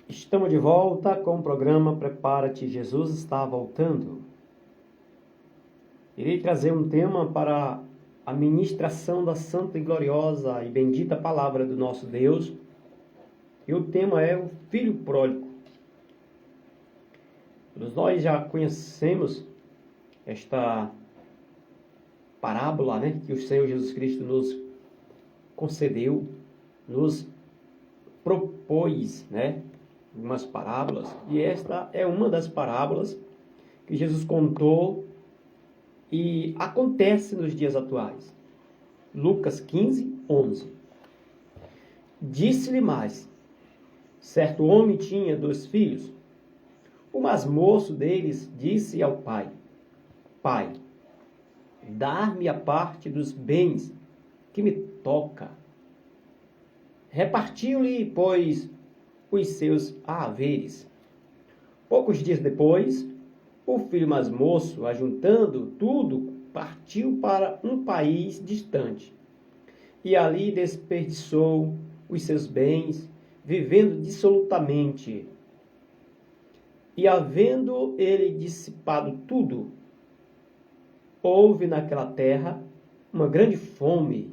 Estamos de volta com o programa Prepara-te, Jesus está voltando. Irei trazer um tema para a ministração da santa e gloriosa e bendita palavra do nosso Deus. E o tema é o Filho Pródigo. Todos nós já conhecemos esta parábola, que o Senhor Jesus Cristo nos concedeu, nos propôs, algumas parábolas, e esta é uma das parábolas que Jesus contou e acontece nos dias atuais. Lucas 15, 11. Disse-lhe mais: certo homem tinha 2 filhos. O mais moço deles disse ao pai: Pai, dar-me a parte dos bens que me toca. Repartiu-lhe, pois, os seus haveres. Poucos dias depois, o filho mais moço, ajuntando tudo, partiu para um país distante. E ali desperdiçou os seus bens, vivendo dissolutamente. E havendo ele dissipado tudo, houve naquela terra uma grande fome,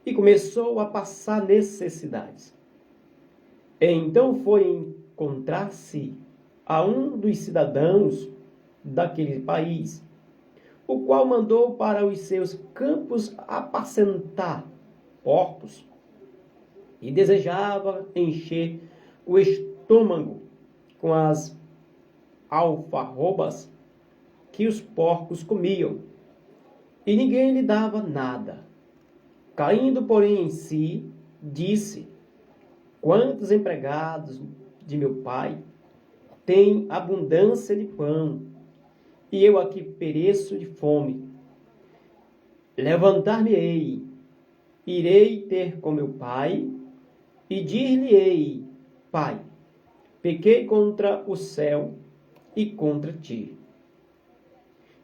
e começou a passar necessidades. Então foi encontrar-se a um dos cidadãos daquele país, o qual mandou para os seus campos apacentar porcos, e desejava encher o estômago com as alfarrobas que os porcos comiam, e ninguém lhe dava nada. Caindo, porém, em si, disse: quantos empregados de meu pai têm abundância de pão, e eu aqui pereço de fome. Levantar-me-ei, irei ter com meu pai, e dir-lhe-ei: Pai, pequei contra o céu e contra ti.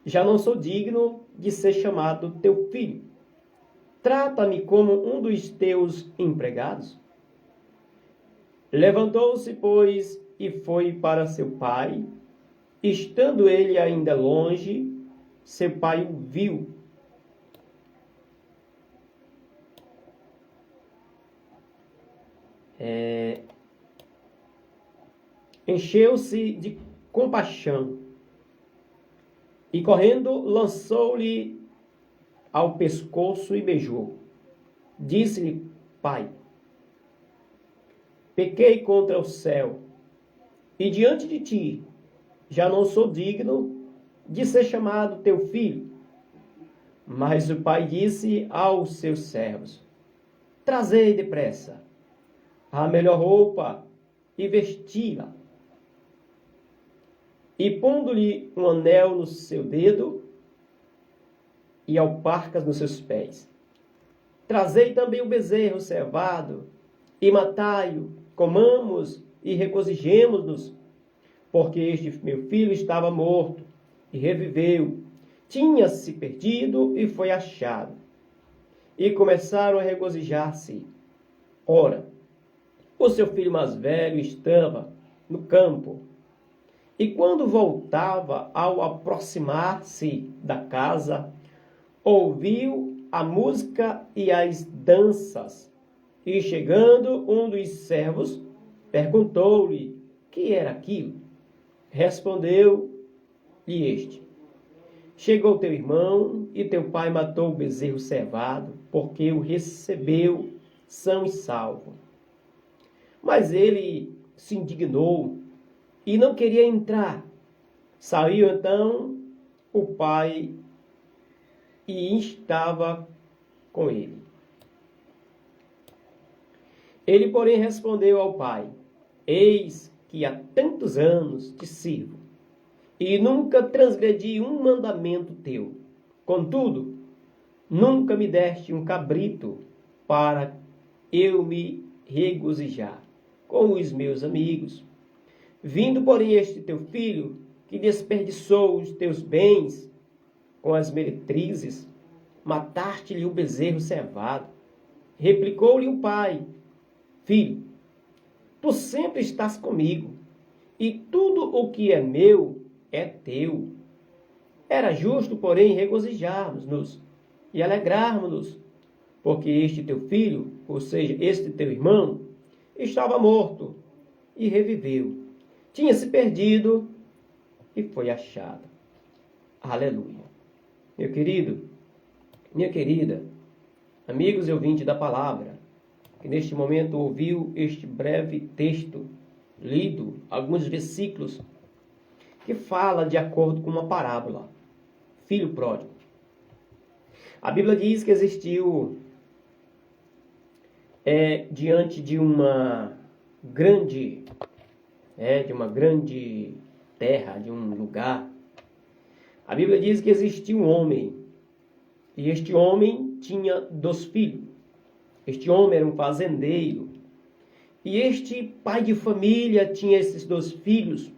Já não sou digno de ser chamado teu filho. Trata-me como um dos teus empregados. Levantou-se, pois, e foi para seu pai. Estando ele ainda longe, seu pai o viu. Encheu-se de compaixão e, correndo, lançou-lhe ao pescoço e beijou. Disse-lhe: Pai, pequei contra o céu e diante de ti, já não sou digno de ser chamado teu filho. Mas o pai disse aos seus servos: trazei depressa a melhor roupa e vesti-la, e pondo-lhe um anel no seu dedo e alparcas nos seus pés. Trazei também o bezerro cevado e matai-o, comamos e regozijemo-nos, porque este meu filho estava morto e reviveu, tinha-se perdido e foi achado. E começaram a regozijar-se. Ora, o seu filho mais velho estava no campo, e quando voltava, ao aproximar-se da casa, ouviu a música e as danças. E chegando um dos servos, perguntou-lhe que era aquilo. Respondeu-lhe este: chegou teu irmão e teu pai matou o bezerro cevado, porque o recebeu são e salvo. Mas ele se indignou e não queria entrar. Saiu então o pai e estava com ele. Ele, porém, respondeu ao pai: eis que há tantos anos te sirvo, e nunca transgredi um mandamento teu. Contudo, nunca me deste um cabrito para eu me regozijar com os meus amigos. Vindo, porém, este teu filho, que desperdiçou os teus bens com as meretrizes, mataste-lhe o bezerro cevado. Replicou-lhe o pai: filho, Tu sempre estás comigo, e tudo o que é meu é teu. Era justo, porém, regozijarmos-nos e alegrarmos-nos, porque este teu filho, ou seja, este teu irmão, estava morto e reviveu. Tinha se perdido e foi achado. Aleluia. Meu querido, minha querida, amigos e ouvintes da palavra, que neste momento ouviu este breve texto, lido, alguns versículos, que fala de acordo com uma parábola. Filho pródigo. A Bíblia diz que existiu diante de uma grande terra, de um lugar. A Bíblia diz que existia um homem, e este homem tinha 2 filhos. Este homem era um fazendeiro, e este pai de família tinha esses 2 filhos,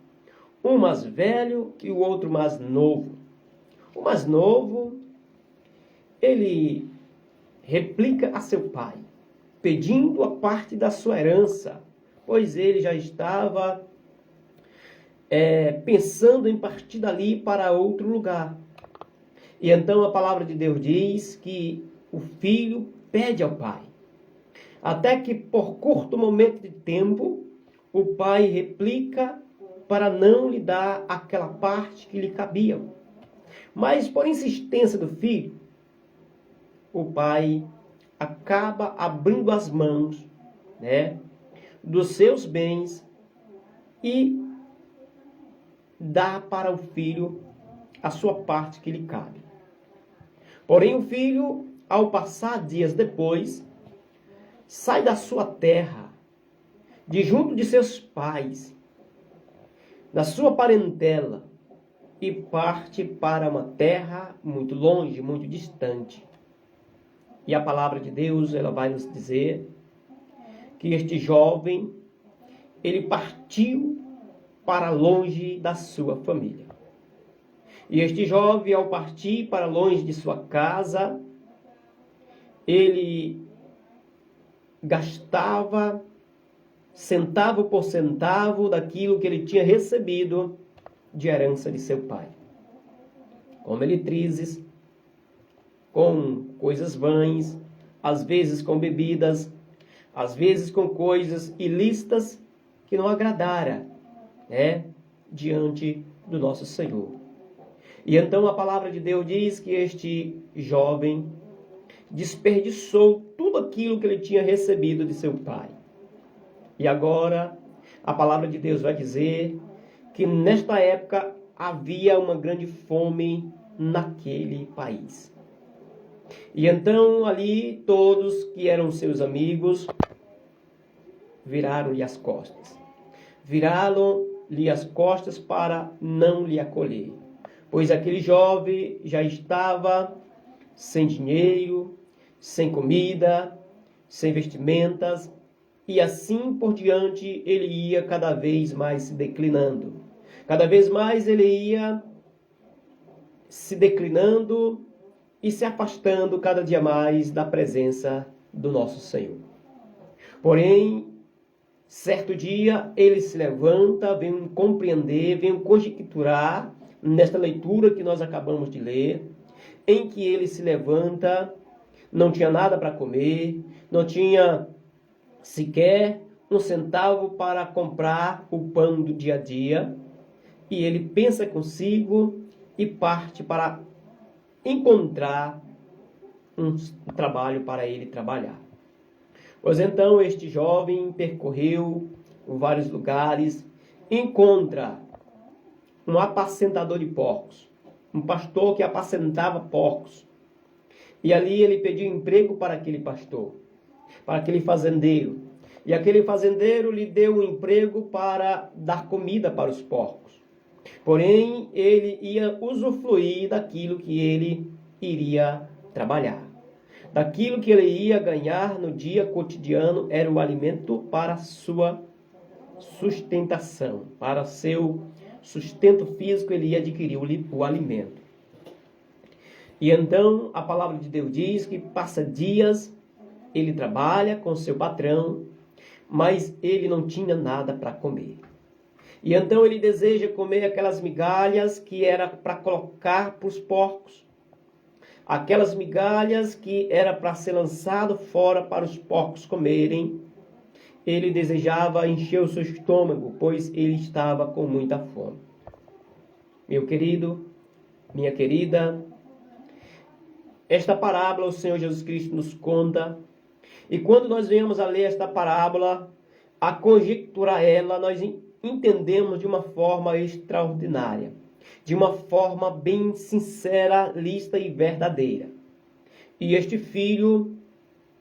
um mais velho e o outro mais novo. O mais novo, ele replica a seu pai, pedindo a parte da sua herança, pois ele já estava pensando em partir dali para outro lugar. E então a palavra de Deus diz que o filho pede ao pai, até que por curto momento de tempo, o pai replica para não lhe dar aquela parte que lhe cabia. Mas por insistência do filho, o pai acaba abrindo as mãos, dos seus bens e dá para o filho a sua parte que lhe cabe. Porém, o filho, ao passar dias depois, sai da sua terra, de junto de seus pais, da sua parentela, e parte para uma terra muito longe, muito distante. E a palavra de Deus, ela vai nos dizer que este jovem, ele partiu para longe da sua família. E este jovem, ao partir para longe de sua casa, ele gastava centavo por centavo daquilo que ele tinha recebido de herança de seu pai. Com meretrizes, com coisas vãs, às vezes com bebidas, às vezes com coisas ilícitas que não agradaram, diante do nosso Senhor. E então a palavra de Deus diz que este jovem desperdiçou tudo aquilo que ele tinha recebido de seu pai. E agora a palavra de Deus vai dizer que nesta época havia uma grande fome naquele país. E então ali todos que eram seus amigos viraram-lhe as costas. Viraram-lhe as costas para não lhe acolher. Pois aquele jovem já estava sem dinheiro, sem comida, sem vestimentas, e assim por diante ele ia cada vez mais se declinando. Cada vez mais ele ia se declinando e se afastando cada dia mais da presença do nosso Senhor. Porém, certo dia ele se levanta, vem compreender, vem conjecturar nesta leitura que nós acabamos de ler, em que ele se levanta, não tinha nada para comer, não tinha sequer um centavo para comprar o pão do dia a dia, e ele pensa consigo e parte para encontrar um trabalho para ele trabalhar. Pois então este jovem percorreu vários lugares, encontra um apacentador de porcos, um pastor que apacentava porcos. E ali ele pediu emprego para aquele pastor, para aquele fazendeiro. E aquele fazendeiro lhe deu um emprego para dar comida para os porcos. Porém, ele ia usufruir daquilo que ele iria trabalhar. Daquilo que ele ia ganhar no dia cotidiano era o alimento para a sua sustentação, para seu sustento físico, ele ia adquirir o alimento. E então a palavra de Deus diz que passa dias, ele trabalha com seu patrão, mas ele não tinha nada para comer. E então ele deseja comer aquelas migalhas que era para colocar para os porcos. Aquelas migalhas que era para ser lançado fora para os porcos comerem. Ele desejava encher o seu estômago, pois ele estava com muita fome. Meu querido, minha querida, esta parábola o Senhor Jesus Cristo nos conta. E quando nós venhamos a ler esta parábola, a conjecturar ela, nós entendemos de uma forma extraordinária, de uma forma bem sincera, lista e verdadeira. E este filho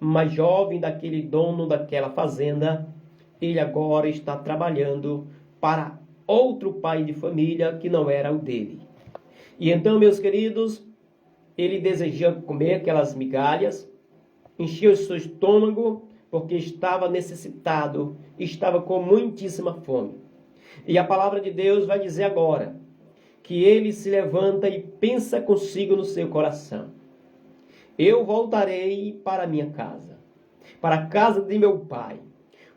mais jovem daquele dono daquela fazenda, ele agora está trabalhando para outro pai de família que não era o dele. E então, meus queridos, ele desejava comer aquelas migalhas, encher o seu estômago, porque estava necessitado, estava com muitíssima fome. E a palavra de Deus vai dizer agora que ele se levanta e pensa consigo no seu coração: eu voltarei para a minha casa, para a casa de meu pai,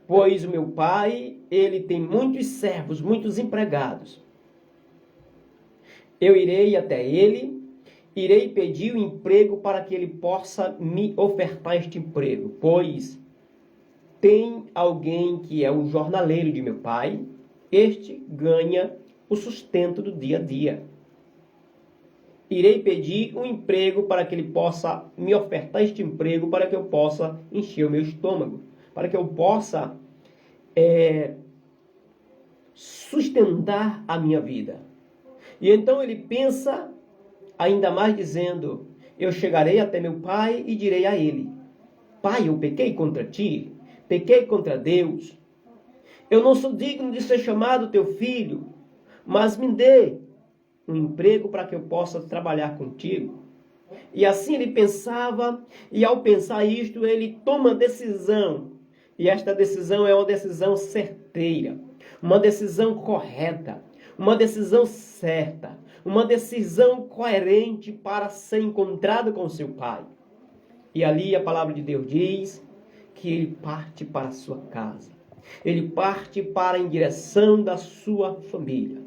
pois o meu pai, ele tem muitos servos, muitos empregados. Eu irei até ele, irei pedir um emprego para que ele possa me ofertar este emprego, pois tem alguém que é o jornaleiro de meu pai, este ganha o sustento do dia a dia. Irei pedir um emprego para que ele possa me ofertar este emprego, para que eu possa encher o meu estômago, para que eu possa sustentar a minha vida. E então ele pensa ainda mais dizendo: eu chegarei até meu pai e direi a ele: pai, eu pequei contra ti, pequei contra Deus. Eu não sou digno de ser chamado teu filho, mas me dê um emprego para que eu possa trabalhar contigo. E assim ele pensava, e ao pensar isto, ele toma decisão. E esta decisão é uma decisão certeira, uma decisão correta, uma decisão certa, uma decisão coerente para ser encontrado com seu pai. E ali a palavra de Deus diz que ele parte para a sua casa. Ele parte para em direção da sua família.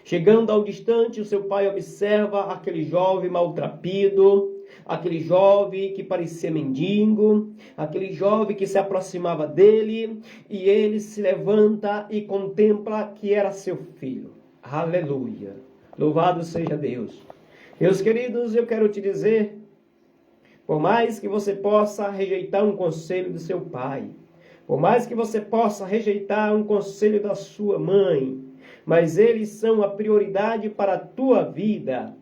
Chegando ao distante, o seu pai observa aquele jovem maltrapilho, aquele jovem que parecia mendigo, aquele jovem que se aproximava dele, e ele se levanta e contempla que era seu filho. Aleluia! Louvado seja Deus! Meus queridos, eu quero te dizer, por mais que você possa rejeitar um conselho do seu pai, por mais que você possa rejeitar um conselho da sua mãe, mas eles são a prioridade para a tua vida.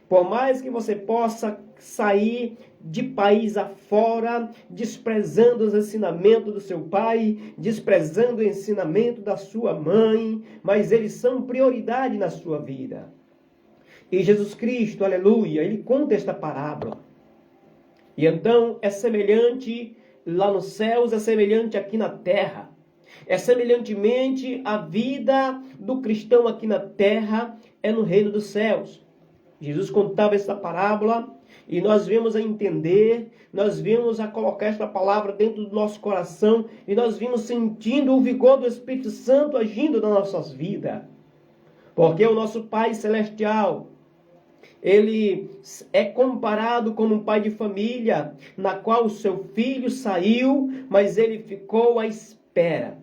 Por mais que você possa sair de país afora, desprezando os ensinamentos do seu pai, desprezando o ensinamento da sua mãe, mas eles são prioridade na sua vida. E Jesus Cristo, aleluia, ele conta esta parábola. E então é semelhante lá nos céus, é semelhante aqui na terra. É semelhantemente a vida do cristão aqui na terra é no reino dos céus. Jesus contava essa parábola e nós vemos a entender, nós vemos a colocar esta palavra dentro do nosso coração e nós vimos sentindo o vigor do Espírito Santo agindo nas nossas vidas. Porque o nosso Pai Celestial, ele é comparado como um pai de família, na qual o seu filho saiu, mas ele ficou à espera.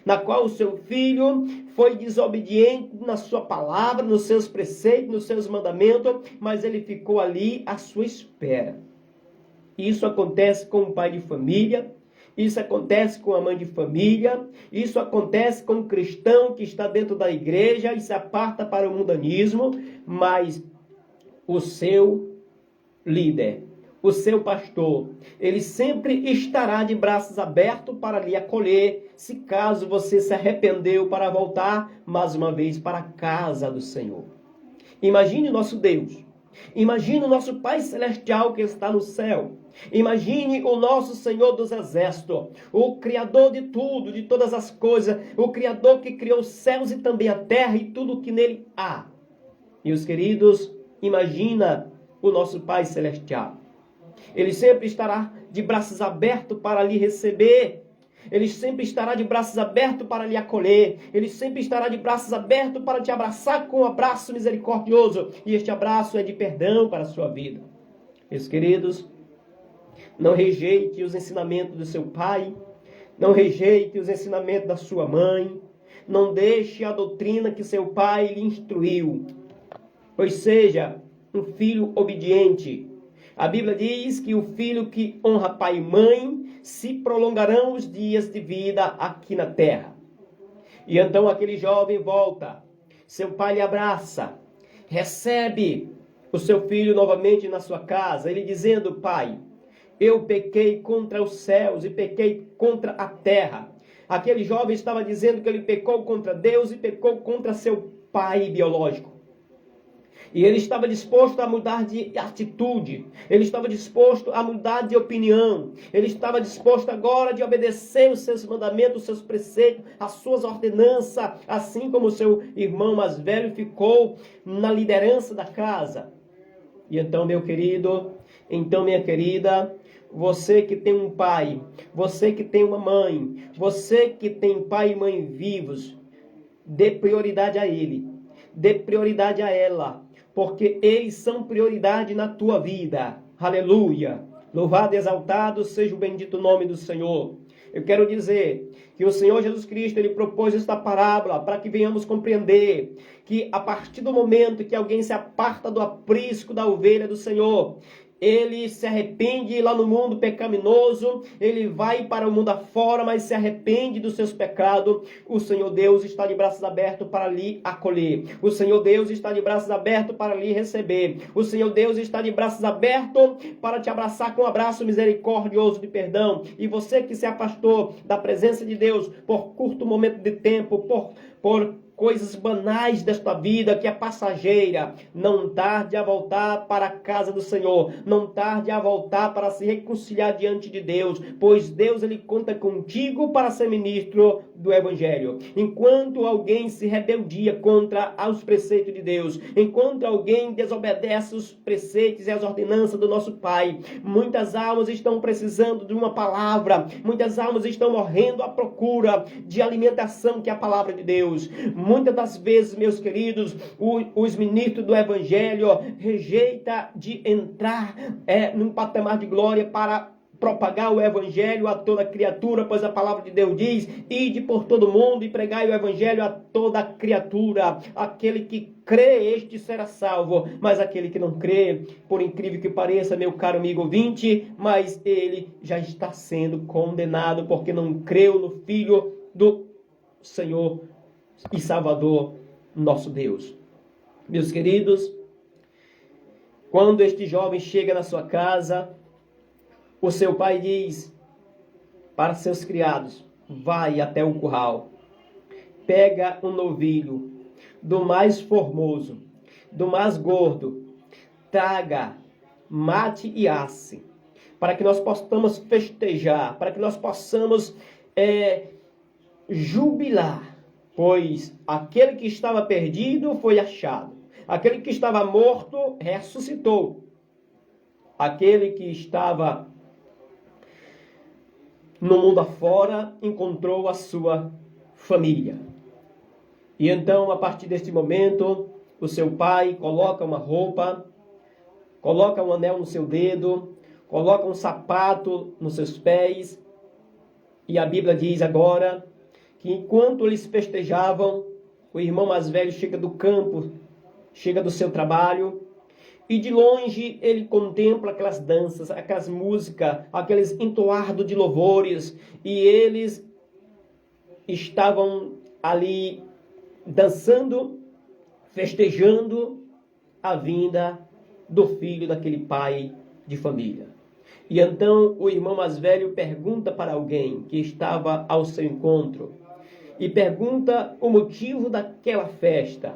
Na qual o seu filho foi desobediente na sua palavra, nos seus preceitos, nos seus mandamentos, mas ele ficou ali à sua espera. Isso acontece com um pai de família, isso acontece com a mãe de família, isso acontece com um cristão que está dentro da igreja e se aparta para o mundanismo, mas o seu líder, o seu pastor, ele sempre estará de braços abertos para lhe acolher, se caso você se arrependeu para voltar mais uma vez para a casa do Senhor. Imagine o nosso Deus, imagine o nosso Pai Celestial que está no céu, imagine o nosso Senhor dos Exércitos, o Criador de tudo, de todas as coisas, o Criador que criou os céus e também a terra e tudo o que nele há. Meus queridos, imagina o nosso Pai Celestial. Ele sempre estará de braços abertos para lhe receber, Ele sempre estará de braços abertos para lhe acolher. Ele sempre estará de braços abertos para te abraçar com um abraço misericordioso. E este abraço é de perdão para a sua vida. Meus queridos, não rejeite os ensinamentos do seu pai. Não rejeite os ensinamentos da sua mãe. Não deixe a doutrina que seu pai lhe instruiu. Pois seja um filho obediente. A Bíblia diz que o filho que honra pai e mãe, se prolongarão os dias de vida aqui na terra. E então aquele jovem volta, seu pai lhe abraça, recebe o seu filho novamente na sua casa, ele dizendo: pai, eu pequei contra os céus e pequei contra a terra. Aquele jovem estava dizendo que ele pecou contra Deus e pecou contra seu pai biológico. E ele estava disposto a mudar de atitude. Ele estava disposto a mudar de opinião. Ele estava disposto agora de obedecer os seus mandamentos, os seus preceitos, as suas ordenanças. Assim como o seu irmão mais velho ficou na liderança da casa. E então, meu querido, então, minha querida, você que tem um pai, você que tem uma mãe, você que tem pai e mãe vivos, dê prioridade a ele. Dê prioridade a ela. Porque eles são prioridade na tua vida. Aleluia. Louvado e exaltado seja o bendito nome do Senhor. Eu quero dizer que o Senhor Jesus Cristo, ele propôs esta parábola para que venhamos compreender que a partir do momento que alguém se aparta do aprisco da ovelha do Senhor, ele se arrepende lá no mundo pecaminoso, ele vai para o mundo afora, mas se arrepende dos seus pecados. O Senhor Deus está de braços abertos para lhe acolher. O Senhor Deus está de braços abertos para lhe receber. O Senhor Deus está de braços abertos para te abraçar com um abraço misericordioso de perdão. E você que se afastou da presença de Deus por curto momento de tempo, por coisas banais desta vida que é passageira, não tarde a voltar para a casa do Senhor, não tarde a voltar para se reconciliar diante de Deus, pois Deus ele conta contigo para ser ministro do Evangelho. Enquanto alguém se rebeldia contra os preceitos de Deus, enquanto alguém desobedece os preceitos e as ordenanças do nosso Pai, muitas almas estão precisando de uma palavra, muitas almas estão morrendo à procura de alimentação que é a palavra de Deus. Muitas das vezes, meus queridos, os ministros do Evangelho rejeitam de entrar num patamar de glória para propagar o Evangelho a toda criatura, pois a palavra de Deus diz: ide por todo mundo e pregai o Evangelho a toda criatura. Aquele que crê, este será salvo, mas aquele que não crê, por incrível que pareça, meu caro amigo ouvinte, mas ele já está sendo condenado, porque não creu no Filho do Senhor e Salvador, nosso Deus. Meus queridos, quando este jovem chega na sua casa, o seu pai diz para seus criados: vai até o curral, pega um novilho, do mais formoso, do mais gordo, traga, mate e asse, para que nós possamos festejar, para que nós possamos jubilar, pois aquele que estava perdido foi achado, aquele que estava morto ressuscitou, aquele que estava no mundo afora encontrou a sua família. E então, a partir deste momento, o seu pai coloca uma roupa, coloca um anel no seu dedo, coloca um sapato nos seus pés, e a Bíblia diz agora que enquanto eles festejavam, o irmão mais velho chega do campo, chega do seu trabalho, e de longe ele contempla aquelas danças, aquelas músicas, aqueles entoados de louvores, e eles estavam ali dançando, festejando a vinda do filho daquele pai de família. E então o irmão mais velho pergunta para alguém que estava ao seu encontro, e pergunta o motivo daquela festa.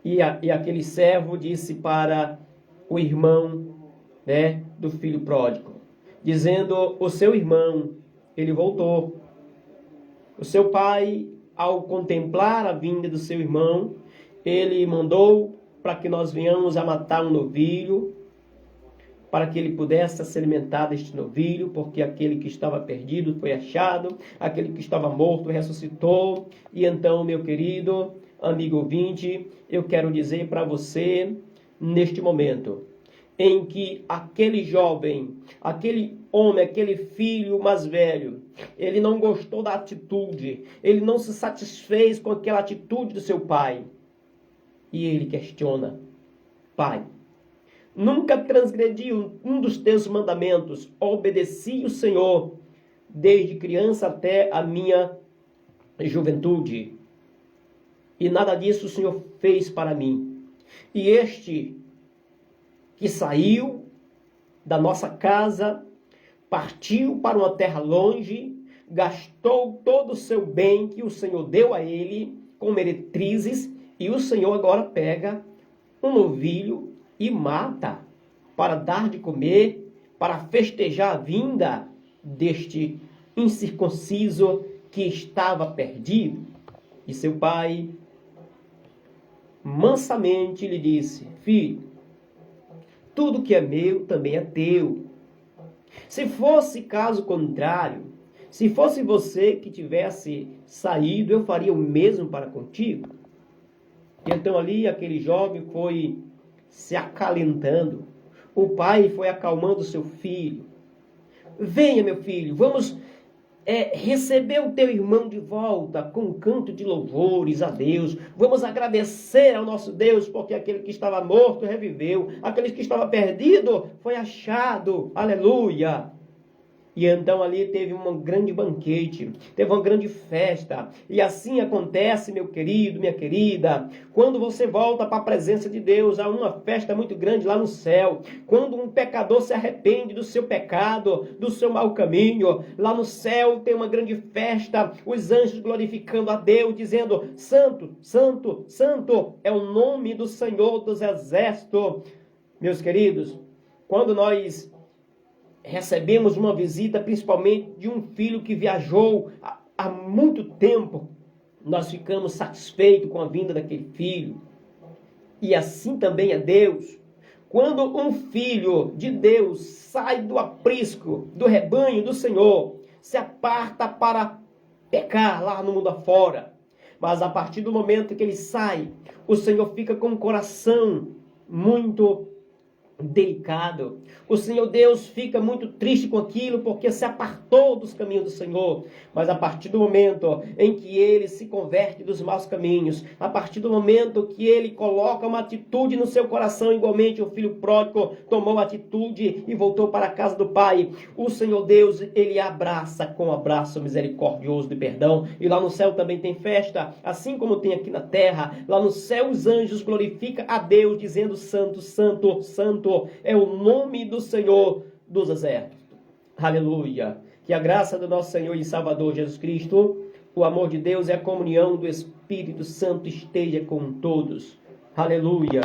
E aquele servo disse para o irmão, do filho pródigo, dizendo: o seu irmão, ele voltou. O seu pai, ao contemplar a vinda do seu irmão, ele mandou para que nós venhamos a matar um novilho, para que ele pudesse se alimentar deste novilho, porque aquele que estava perdido foi achado, aquele que estava morto ressuscitou. E então, meu querido amigo ouvinte, eu quero dizer para você, neste momento, em que aquele jovem, aquele homem, aquele filho mais velho, ele não gostou da atitude, ele não se satisfez com aquela atitude do seu pai. E ele questiona: Pai, nunca transgredi um dos teus mandamentos, obedeci o Senhor desde criança até a minha juventude. E nada disso o Senhor fez para mim. E este que saiu da nossa casa, partiu para uma terra longe, gastou todo o seu bem que o Senhor deu a ele com meretrizes, e o Senhor agora pega um novilho e mata para dar de comer, para festejar a vinda deste incircunciso que estava perdido. E seu pai mansamente lhe disse: Filho, tudo que é meu também é teu. Se fosse caso contrário, se fosse você que tivesse saído, eu faria o mesmo para contigo. E então ali aquele jovem foi se acalentando. O pai foi acalmando seu filho. Venha, meu filho, vamos receber o teu irmão de volta com um canto de louvores a Deus. Vamos agradecer ao nosso Deus, porque aquele que estava morto reviveu, aquele que estava perdido foi achado. Aleluia! E então ali teve um grande banquete, teve uma grande festa. E assim acontece, meu querido, minha querida, quando você volta para a presença de Deus, há uma festa muito grande lá no céu. Quando um pecador se arrepende do seu pecado, do seu mau caminho, lá no céu tem uma grande festa, os anjos glorificando a Deus, dizendo: Santo, Santo, Santo é o nome do Senhor dos Exércitos. Meus queridos, quando nós recebemos uma visita, principalmente de um filho que viajou há muito tempo, nós ficamos satisfeitos com a vinda daquele filho. E assim também é Deus. Quando um filho de Deus sai do aprisco, do rebanho do Senhor, se aparta para pecar lá no mundo afora. Mas a partir do momento que ele sai, o Senhor fica com o coração muito delicado. O Senhor Deus fica muito triste com aquilo, porque se apartou dos caminhos do Senhor. Mas a partir do momento em que ele se converte dos maus caminhos, a partir do momento que ele coloca uma atitude no seu coração, igualmente o filho pródigo tomou atitude e voltou para a casa do pai, o Senhor Deus, ele abraça com um abraço misericordioso de perdão. E lá no céu também tem festa, assim como tem aqui na terra. Lá no céu os anjos glorificam a Deus, dizendo: Santo, Santo, Santo é o nome do Senhor dos Exércitos. Aleluia! Que a graça do nosso Senhor e Salvador Jesus Cristo, o amor de Deus e a comunhão do Espírito Santo esteja com todos. Aleluia!